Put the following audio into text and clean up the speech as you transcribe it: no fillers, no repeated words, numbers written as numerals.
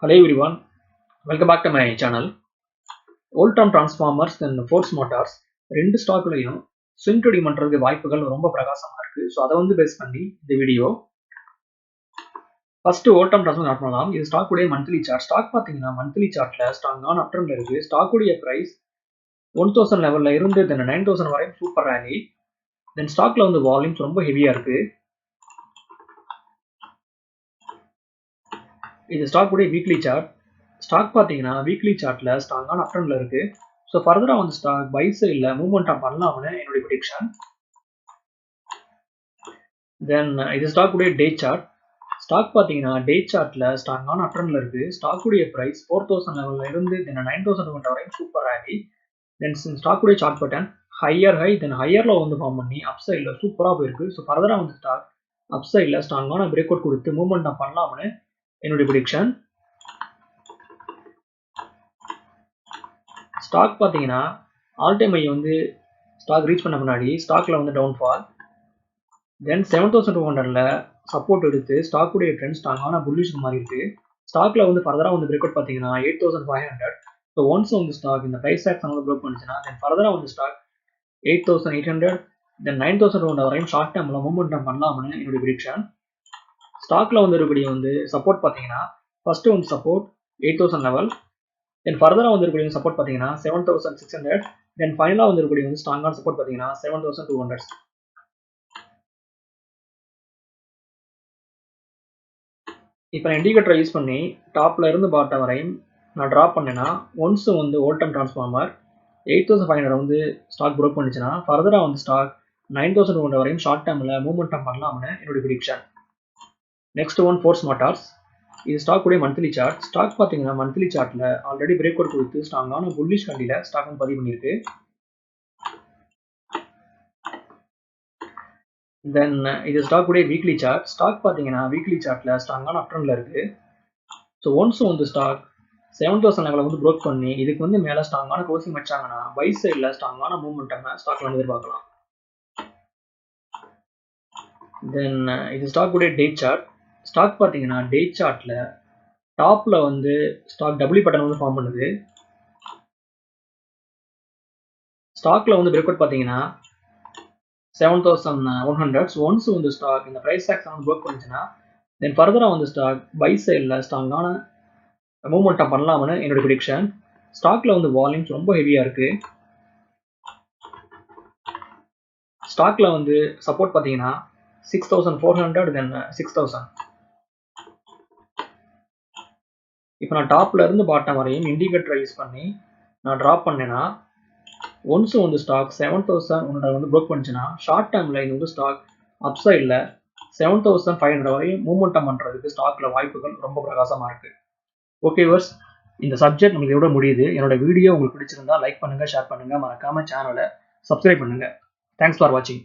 Hello everyone, welcome back to my channel. Old term transformers and force motors ரெண்டு ஸ்டாக்லையும் swing trading பண்றதுக்கு வாய்ப்புகள் ரொம்ப பிரகாசமா இருக்கு. ஸோ அதை வந்து பேஸ் பண்ணி இந்த video. First old term transformer start பண்ணலாம். இது ஸ்டாக் உடைய மந்த்லி சார்ட். ஸ்டாக் பார்த்தீங்கன்னா மந்த்லி சார்ட்ல ஸ்ட்ராங்கான அப் ட்ரெண்ட்ல இருக்கு. ஸ்டாக் உடைய பிரைஸ் 1000 லெவல்ல இருந்து தென் 9000 வரை சூப்பர் ரேலி. தென் ஸ்டாக்ல வந்து வால்யூம்ஸ் ரொம்ப ஹெவியா இருக்கு. இது ஸ்டாக் உடைய வீக்லி சார்ட். ஸ்டாக் பார்த்தீங்கன்னா வீக்லி சார்ட்ல ஸ்ட்ராங்கான அப் ட்ரெண்ட்ல இருக்கு. ஸோ ஃபர்தராக வந்து ஸ்டாக் பை சைடில் மூவ்மெண்ட்டாக பண்ணலாம்னு என்னுடைய ப்ரெடிக்ஷன். தென் இது ஸ்டாக் உடைய டே சார்ட். ஸ்டாக் பார்த்தீங்கன்னா டே சார்ட்ல ஸ்ட்ராங்கான அப் ட்ரெண்ட்ல இருக்கு. ஸ்டாக் உடைய பிரைஸ் 4000 லெவல்ல இருந்து தென் 9000 வரை சூப்பர் ரேலி. தென் ஸ்டாக் உடைய சார்ட் பட்டன் ஹையர் ஹை தென் ஹையர்ல வந்து ஃபார்ம் பண்ணி அப் சைடில் சூப்பராக போயிருக்கு. ஸோ ஃபர்தராக வந்து ஸ்டாக் அப் சைடில் ஸ்ட்ராங்கான பிரேக் அவுட் கொடுத்து மூவ்மெண்ட்டாக பண்ணலாம்னு என்னுடைய ப்ரெடிக்ஷன். ஸ்டாக் பார்த்தீங்கன்னா ஆல் டைம் ஹை வந்து ஸ்டாக் ரீச் பண்ண முன்னாடி ஸ்டாக்ல வந்து டவுன்ஃபால். தென் 7200ல சப்போர்ட் எடுத்து ஸ்டாக் உடைய ட்ரெண்ட் ஸ்ட்ராங்கான புல்லிஷ் மாதிரி இருக்கு. ஸ்டாக்ல வந்து ஃபர்தரா வந்து பிரேக் அவுட் பார்த்தீங்கன்னா 8500. ஸோ ஒன்ஸ் வந்து ஸ்டாக் இந்த பிரைஸ் ஆக்ஷன் வந்து ப்ரோக் பண்ணுச்சுன்னா தென் ஃபர்தரா வந்து ஸ்டாக் 8800 தென் 9200 வரையும் ஷார்ட் டேர்ம்ல மூவ்மெண்ட் பண்ணலாம்னு என்னுடைய ப்ரெடிக்ஷன். ஸ்டாக்ல வந்து இருக்கக்கூடிய வந்து சப்போர்ட் பார்த்தீங்கன்னா ஃபர்ஸ்ட் வந்து சப்போர்ட் 8000 லெவல். தென் ஃபர்தரா வந்து இருக்கக்கூடிய சப்போர்ட் பார்த்தீங்கன்னா 7600. தென் ஃபைனலாக வந்து இருக்கக்கூடிய வந்து ஸ்ட்ராங்கான சப்போர்ட் பார்த்தீங்கன்னா 7200. இப்போ நான் இண்டிகேட்டரை யூஸ் பண்ணி டாப்ல இருந்து பாட்டம் வரையும் நான் ட்ராப் பண்ணேன்னா ஒன்ஸ் வந்து ஓல்ட் டர்ம் டிரான்ஸ்ஃபார்மர் 8500 வந்து ஸ்டாக் ப்ரோக் பண்ணிச்சுன்னா ஃபர்தரா வந்து ஸ்டாக் 9200 வரையும் ஷார்ட் டேர்ம்ல மூவ்மெண்ட் பண்ணலாம்னு என்னுடைய prediction. Next one force Motors. இது ஸ்டாக் உடைய மந்த்லி சார்ட். ஸ்டாக் பார்த்தீங்கன்னா மந்த்லி சார்ட்ல ஆல்ரெடி பிரேக் அவுட் கொடுத்து ஸ்ட்ராங்கான புல்லிஷ் கண்டியில ஸ்டாக் வந்து பதிவு பண்ணியிருக்கு. தென் இது ஸ்டாக் உடைய வீக்லி சார்ட். ஸ்டாக் பார்த்தீங்கன்னா வீக்லி சார்ட்ல ஸ்ட்ராங்கான அப் ட்ரெண்ட்ல இருக்கு. ஸோ ஒன்ஸ் வந்து ஸ்டாக் 7000 லெவலை வந்து ப்ரோக் பண்ணி இதுக்கு வந்து மேலே ஸ்ட்ராங்கான க்ளோசிங் வச்சாங்கன்னா பை சைடில் ஸ்ட்ராங்கான மூவ்மெண்ட்டை ஸ்டாக்ல வந்து எதிர்பார்க்கலாம். தென் இது ஸ்டாக் உடைய டே சார்ட். ஸ்டாக் பார்த்தீங்கன்னா டே சார்ட்ல டாப்ல வந்து ஸ்டாக் டபுள் பட்டன் வந்து ஃபார்ம் பண்ணுது. ஸ்டாக்ல வந்து பிரேக் அவுட் பார்த்தீங்கன்னா 7100. ஒன்ஸ் வந்து ஸ்டாக் இந்த பிரைஸ் ஆக்ஷன் வந்து ப்ரோக் பண்ணிச்சுன்னா தென் ஃபர்தரா வந்து ஸ்டாக் பை சைடில் ஸ்ட்ராங்கான மூவ்மெண்ட்டை பண்ணலாம்னு என்னோட ப்ரெடிக்ஷன். ஸ்டாக்ல வந்து வால்யூம்ஸ் ரொம்ப ஹெவியா இருக்கு. ஸ்டாக்ல வந்து சப்போர்ட் பார்த்தீங்கன்னா 6400 தென் 6000. இப்போ நான் டாப்ல இருந்து பாட்டம் வரையும் இண்டிகேட்டரை யூஸ் பண்ணி நான் ட்ராப் பண்ணேன்னா ஒன்ஸ் வந்து ஸ்டாக் 7100 வந்து ப்ரோக் பண்ணிச்சுன்னா ஷார்ட் டேர்ம்ல இது வந்து ஸ்டாக் அப் சைடில் 7500 வரையும் மூவ்மெண்ட் பண்றதுக்கு ஸ்டாக்ல வாய்ப்புகள் ரொம்ப பிரகாசமா இருக்கு. ஓகே வியூவர்ஸ், இந்த சப்ஜெக்ட் நமக்கு இதோட முடியுது. என்னோட வீடியோ உங்களுக்கு பிடிச்சிருந்தா லைக் பண்ணுங்க, ஷேர் பண்ணுங்க, மறக்காம சேனலை சப்ஸ்கிரைப் பண்ணுங்க. தேங்க்ஸ் ஃபார் வாட்சிங்.